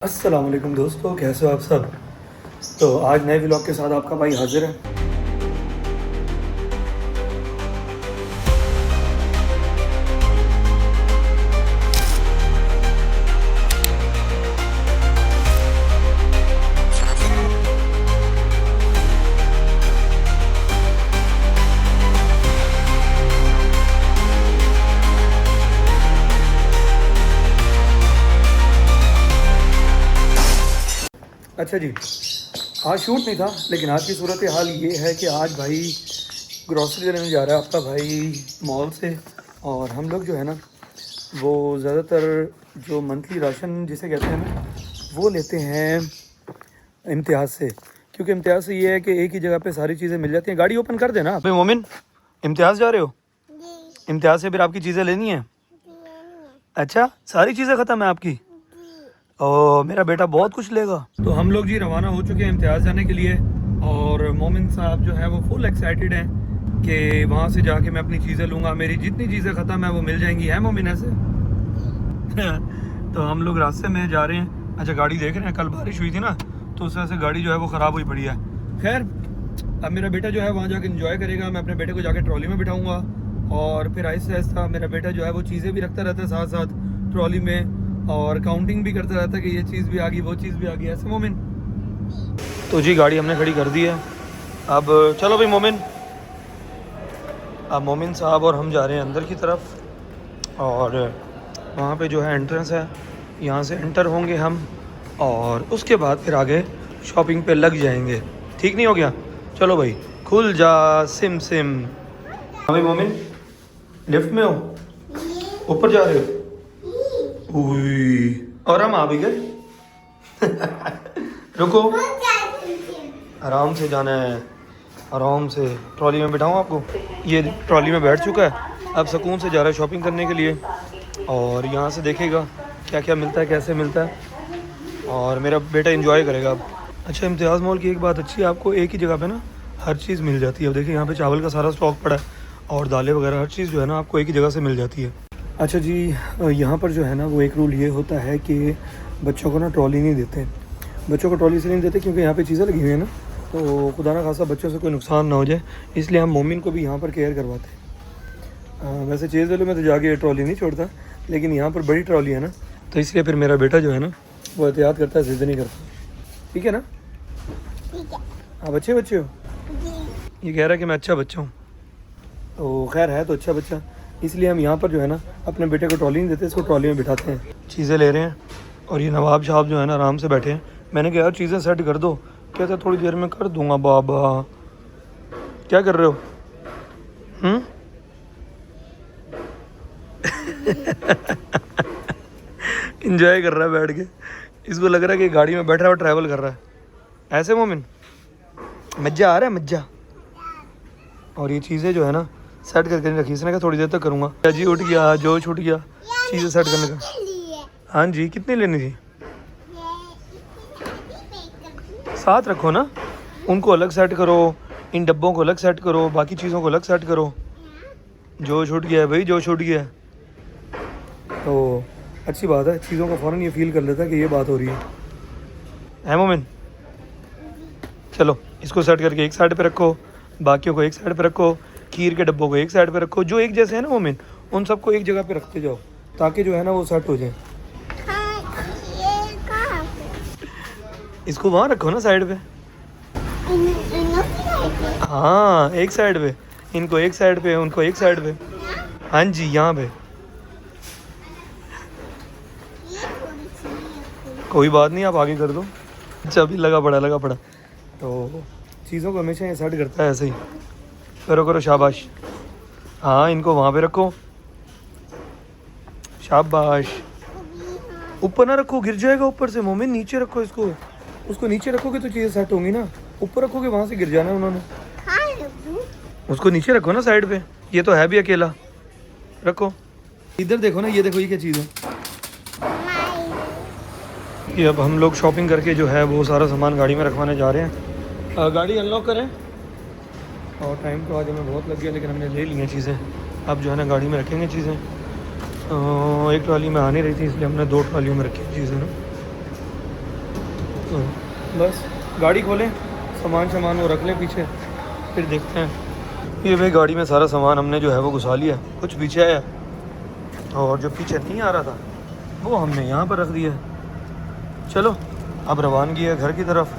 अस्सलाम वालेकुम दोस्तों, कैसे हो आप सब। तो आज नए व्लॉग के साथ आपका भाई हाजिर है। अच्छा जी, आज शूट नहीं था, लेकिन आज की सूरत हाल ये है कि आज भाई ग्रॉसरी लेने जा रहा है आपका भाई मॉल से। और हम लोग जो है ना वो ज़्यादातर जो मंथली राशन जिसे कहते हैं ना वो लेते हैं इम्तियाज़ से, क्योंकि इम्तियाज़ से ये है कि एक ही जगह पे सारी चीज़ें मिल जाती हैं। गाड़ी ओपन कर देना भाई। मोमिन, इम्तियाज़ जा रहे हो? इम्तियाज़ से फिर आपकी चीज़ें लेनी है? अच्छा, सारी चीज़ें ख़त्म है आपकी? ओ, मेरा बेटा बहुत कुछ लेगा। तो हम लोग जी रवाना हो चुके हैं इम्तियाज़ जाने के लिए, और मोमिन साहब जो है वो फुल एक्साइटेड हैं कि वहाँ से जाके मैं अपनी चीज़ें लूँगा। मेरी जितनी चीज़ें ख़त्म है वो मिल जाएंगी, है मोमिन ऐसे? तो हम लोग रास्ते में जा रहे हैं। अच्छा, गाड़ी देख रहे हैं, कल बारिश हुई थी ना तो उस वजह से गाड़ी जो है वो ख़राब हुई पड़ी है। खैर, अब मेरा बेटा जो है वहाँ जाके इंजॉय करेगा। मैं अपने बेटे को जाके ट्रॉली में बिठाऊँगा, और फिर आहिस्ता आहिस्ता मेरा बेटा जो है वो चीज़ें भी रखता रहता है साथ साथ ट्रॉली में, और काउंटिंग भी करता रहता है कि ये चीज़ भी आ गई, वो चीज़ भी आ गई। ऐसे मोमिन। तो जी गाड़ी हमने खड़ी कर दी है। अब चलो भाई मोमिन, अब मोमिन साहब और हम जा रहे हैं अंदर की तरफ, और वहाँ पे जो है एंट्रेंस है, यहाँ से एंटर होंगे हम, और उसके बाद फिर आगे शॉपिंग पे लग जाएंगे। ठीक नहीं हो गया? चलो भाई, खुल जा सिम सिम। हाँ भाई मोमिन, लिफ्ट में हो? ऊपर जा रहे हो? और हम आ भी गए। रुको, आराम से जाना है, आराम से। ट्रॉली में बिठाऊँ आपको? ये ट्रॉली में बैठ चुका है, अब सुकून से जा रहा है शॉपिंग करने के लिए, और यहाँ से देखेगा क्या क्या मिलता है, कैसे मिलता है, और मेरा बेटा एंजॉय करेगा अब। अच्छा, इम्तियाज़ मॉल की एक बात अच्छी है, आपको एक ही जगह पे ना हर चीज़ मिल जाती है। अब देखिए यहाँ पे चावल का सारा स्टॉक पड़ा है, और दालें वगैरह हर चीज़ जो है ना आपको एक ही जगह से मिल जाती है। अच्छा जी, यहाँ पर जो है ना वो एक रूल ये होता है कि बच्चों को ना ट्रॉली नहीं देते। बच्चों को ट्रॉली इसलिए नहीं देते क्योंकि यहाँ पे चीज़ें लगी हुई हैं ना, तो खुदा ना खासा बच्चों से कोई नुकसान ना हो जाए, इसलिए हम मोमिन को भी यहाँ पर केयर करवाते हैं। वैसे चीज़ वाले में तो जाके ट्रॉली नहीं छोड़ता, लेकिन यहाँ पर बड़ी ट्रॉली है ना, तो इसलिए फिर मेरा बेटा जो है ना वो एहतियात करता है, ज़िद नहीं करता। ठीक है ना? ठीक है। आप अच्छे बच्चे हो? ये कह रहा है कि मैं अच्छा बच्चा हूँ, तो खैर है तो अच्छा बच्चा, इसलिए हम यहाँ पर जो है ना अपने बेटे को ट्रॉली नहीं देते, इसको ट्रॉली में बिठाते हैं। चीज़ें ले रहे हैं, और ये नवाब साहब जो है ना आराम से बैठे हैं। मैंने कहा यार चीज़ें सेट कर दो, कहते थोड़ी देर में कर दूंगा बाबा। क्या कर रहे हो? इंजॉय कर रहा है बैठ के, इसको लग रहा है कि गाड़ी में बैठ रहा है और ट्रैवल कर रहा है। ऐसे मोमिन, मज्जा आ रहा है, मज्जा। और ये चीज़ें जो है ना सेट करके नहीं रखी, इसने कहा थोड़ी देर तक करूँगा। जी उठ गया, जोश उठ गया चीज़ें सेट करने का। हाँ जी, कितनी लेनी थी? साथ रखो ना, उनको अलग सेट करो, इन डब्बों को अलग सेट करो, बाकी चीज़ों को अलग सेट करो। जोश उठ गया है भाई, जोश उठ गया है। तो अच्छी बात है, चीज़ों को फ़ौरन ये फील कर लेता है कि ये बात हो रही है मोमिन? चलो इसको सेट करके एक साइड पे रखो, बाकियों को एक साइड पे रखो, खीर के डब्बों को एक साइड पे रखो, जो एक जैसे है ना मोमिन, उन सबको एक जगह पे रखते जाओ ताकि जो है ना वो सेट हो जाए। इसको वहाँ रखो ना साइड पे। हाँ, एक साइड पे, इनको एक साइड पे, उनको एक साइड पे। हाँ जी, यहाँ पे। कोई बात नहीं, आप आगे कर दो। अच्छा, अभी लगा पड़ा। तो चीज़ों को हमेशा ये सेट करता है ऐसे ही। करो शाबाश। हाँ, इनको वहाँ पे रखो, शाबाश। ऊपर ना रखो, गिर जाएगा ऊपर से। मोमिन नीचे रखो इसको, उसको नीचे रखोगे तो चीज़ें सेट होंगी ना, ऊपर रखोगे वहाँ से गिर जाना उन्होंने। उसको नीचे रखो ना साइड पे, ये तो है भी अकेला। रखो, इधर देखो ना, ये देखो ये क्या चीज़ है। ये अब हम लोग शॉपिंग करके जो है वो सारा सामान गाड़ी में रखवाने जा रहे हैं। गाड़ी अनलॉक करें, और टाइम तो आज हमें बहुत लग गया, लेकिन हमने ले ली हैं चीज़ें। अब जो है ना गाड़ी में रखेंगे चीज़ें। एक ट्रॉली में आ नहीं रही थी, इसलिए हमने 2 ट्रॉलियों में रखी चीज़ें ना। तो बस गाड़ी खोलें, सामान वो रख लें पीछे, फिर देखते हैं। ये भाई गाड़ी में सारा सामान हमने जो है वो घुसा लिया, कुछ पीछे आया और जो पीछे नहीं आ रहा था वो हमने यहाँ पर रख दिया। चलो अब रवानगी है घर की तरफ,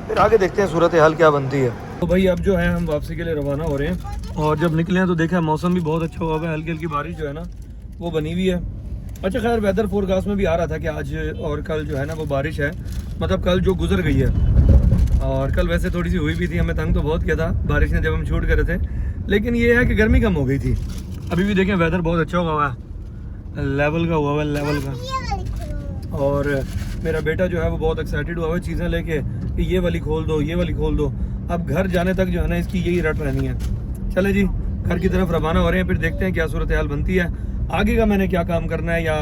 फिर आगे देखते हैं सूरत हाल क्या बनती है। तो भाई अब जो है हम वापसी के लिए रवाना हो रहे हैं और जब निकले हैं तो देखा मौसम भी बहुत अच्छा हुआ है, हल्की हल्की बारिश जो है ना वो बनी हुई है। अच्छा खैर वेदर फोरकास्ट में भी आ रहा था कि आज और कल जो है ना वो बारिश है, मतलब कल जो गुजर गई है। और कल वैसे थोड़ी सी हुई भी थी, हमें तंग तो बहुत किया था बारिश ने जब हम शूट कर रहे थे, लेकिन ये है कि गर्मी कम हो गई थी। अभी भी देखें वेदर बहुत अच्छा हुआ है, लेवल का हुआ है लेवल का। और मेरा बेटा जो है वो बहुत एक्साइटेड हुआ है चीज़ें लेके कि ये वाली खोल दो, ये वाली खोल दो। अब घर जाने तक जो है ना इसकी यही रट रहनी है। चले जी घर की तरफ रवाना हो रहे हैं, फिर देखते हैं क्या सूरत हाल बनती है। आगे का मैंने क्या काम करना है या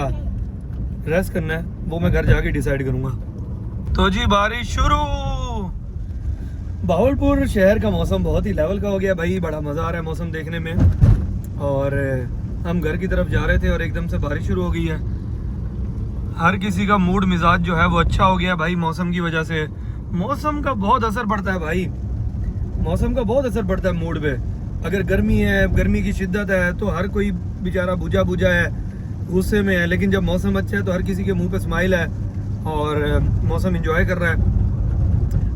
रेस्ट करना है वो मैं घर जाके डिसाइड करूँगा। तो जी बारिश शुरू। बहावलपुर शहर का मौसम बहुत ही लेवल का हो गया भाई, बड़ा मज़ा आ रहा है मौसम देखने में। और हम घर की तरफ जा रहे थे और एकदम से बारिश शुरू हो गई है। हर किसी का मूड मिजाज जो है वो अच्छा हो गया भाई मौसम की वजह से। मौसम का बहुत असर पड़ता है भाई, मौसम का बहुत असर पड़ता है मूड पे। अगर गर्मी है, गर्मी की शिद्दत है तो हर कोई बेचारा बुझा बुझा है, गुस्से में है, लेकिन जब मौसम अच्छा है तो हर किसी के मुंह पे स्माइल है और मौसम एंजॉय कर रहा है।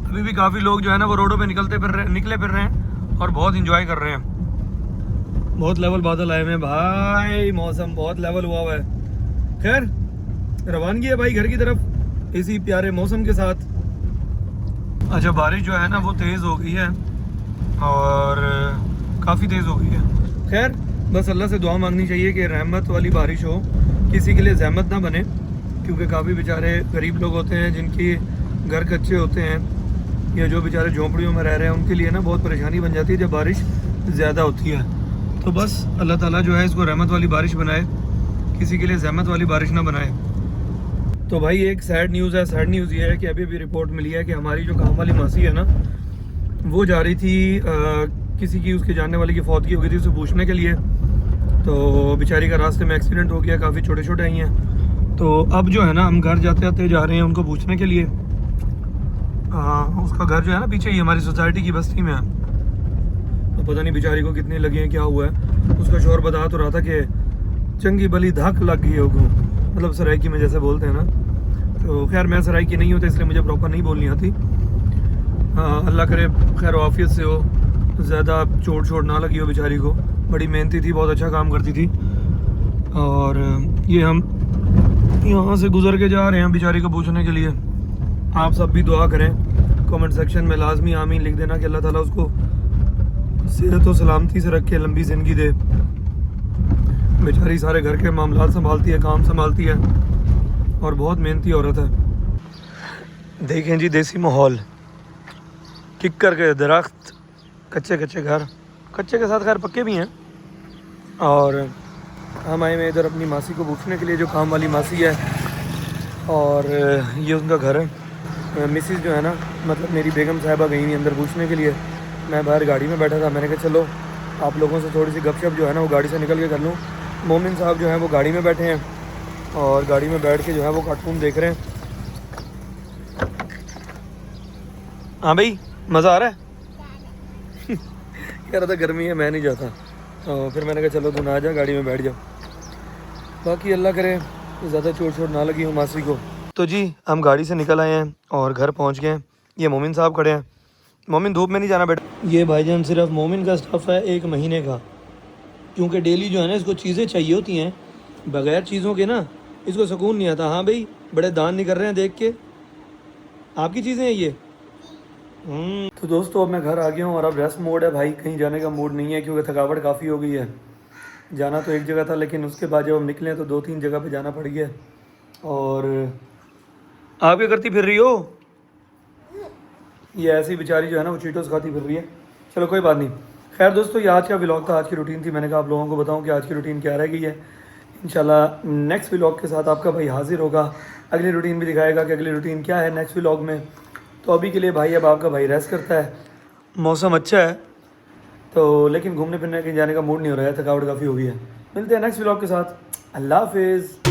अभी भी काफ़ी लोग जो है ना वो रोडों पे निकले फिर रहे हैं और बहुत इंजॉय कर रहे हैं। बहुत लेवल बादल आए हुए हैं भाई, मौसम बहुत लेवल हुआ हुआ है। खैर रवानगी है भाई घर की तरफ इसी प्यारे मौसम के साथ। अच्छा बारिश जो है ना वो तेज़ हो गई है और काफ़ी तेज़ हो गई है। खैर बस अल्लाह से दुआ मांगनी चाहिए कि रहमत वाली बारिश हो, किसी के लिए जहमत ना बने, क्योंकि काफ़ी बेचारे गरीब लोग होते हैं जिनकी घर कच्चे होते हैं या जो बेचारे झोंपड़ियों में रह रहे हैं उनके लिए ना बहुत परेशानी बन जाती है जब बारिश ज़्यादा होती है। तो बस अल्लाह ताला जो है इसको रहमत वाली बारिश बनाए, किसी के लिए जहमत वाली बारिश ना बनाए। तो भाई एक सैड न्यूज़ है, सैड न्यूज़ ये है कि अभी भी रिपोर्ट मिली है कि हमारी जो काम वाली मासी है ना वो जा रही थी किसी की उसके जानने वाले की फौतगी हो गई थी उसे पूछने के लिए, तो बेचारी का रास्ते में एक्सीडेंट हो गया, काफ़ी छोटे छोटे आई हैं। तो अब जो है ना हम घर जाते जाते जा रहे हैं उनको पूछने के लिए। उसका घर जो है ना पीछे ही हमारी सोसाइटी की बस्ती में है, तो पता नहीं बेचारी को कितने लगे हैं, क्या हुआ है। उसका शोर बता तो रहा था कि चंगी भली धक लग गई होगी, मतलब सराइकी में जैसे बोलते हैं ना। तो खैर मैं सराइकी नहीं होता इसलिए मुझे प्रॉपर नहीं बोलनी आती। अल्लाह करे खैर आफियत से हो, ज़्यादा चोट ना लगी हो बेचारी को। बड़ी मेहनती थी, बहुत अच्छा काम करती थी। और ये हम यहाँ से गुजर के जा रहे हैं बेचारी को पूछने के लिए। आप सब भी दुआ करें, कमेंट सेक्शन में लाजमी आमीन लिख देना कि अल्लाह ताला उसको सेहत और सलामती से रखे, लंबी ज़िंदगी दे। बेचारी सारे घर के मामला संभालती है, काम संभालती है और बहुत मेहनती औरत है। देखें जी देसी माहौल, किक्कर के दरख्त, कच्चे कच्चे घर, कच्चे के साथ खैर पक्के भी हैं। और हम आए हुए इधर अपनी मासी को पूछने के लिए, जो काम वाली मासी है, और ये उनका घर है। मिसिस जो है ना, मतलब मेरी बेगम साहिबा गई हुई अंदर पूछने के लिए। मैं बाहर गाड़ी में बैठा था, मैंने कहा चलो आप लोगों से थोड़ी सी गपशप जो है ना वो गाड़ी से निकल के कर लूँ। मोमिन साहब जो है वो गाड़ी में बैठे हैं और गाड़ी में बैठ के जो है वो कार्टून देख रहे हैं। हाँ भाई मज़ा आ रहा है? कह रहा था गर्मी है मैं नहीं जाता, तो फिर मैंने कहा चलो तू ना जा, गाड़ी में बैठ जाओ। बाकी अल्लाह करे ज़्यादा चोट ना लगी हो मासी को। तो जी हम गाड़ी से निकल आए हैं और घर पहुंच गए हैं। ये मोमिन साहब खड़े हैं। मोमिन धूप में नहीं जाना बेटा। ये भाईजान सिर्फ मोमिन का स्टफ़ है 1 महीने का, क्योंकि डेली जो है ना इसको चीज़ें चाहिए होती हैं, बगैर चीज़ों के ना इसको सुकून नहीं आता। हाँ भाई बड़े दान नहीं कर रहे हैं देख के, आपकी चीज़ें हैं ये। तो दोस्तों अब मैं घर आ गया हूँ और अब रेस्ट मोड है भाई, कहीं जाने का मूड नहीं है क्योंकि थकावट काफ़ी हो गई है। जाना तो एक जगह था लेकिन उसके बाद जब हम निकले तो 2-3 जगह पे जाना पड़ गया। और आप क्या करती फिर रही हो? ये ऐसी बेचारी जो है ना वो चीटोस खाती फिर रही है। चलो कोई बात नहीं। खैर दोस्तों ये आज का व्लॉग था, आज की रूटीन थी। मैंने कहा आप लोगों को बताऊं कि आज की रूटीन क्या रह गई है। इंशाल्लाह नेक्स्ट व्लॉग के साथ आपका भाई हाजिर होगा, अगली रूटीन भी दिखाएगा कि अगली रूटीन क्या है नेक्स्ट व्लॉग में। तो अभी के लिए भाई अब आपका भाई रेस्ट करता है। मौसम अच्छा है तो, लेकिन घूमने फिरने कहीं जाने का मूड नहीं हो रहा है, थकावट काफ़ी हो गई है। मिलते हैं नेक्स्ट व्लॉग के साथ। अल्लाह हाफिज़।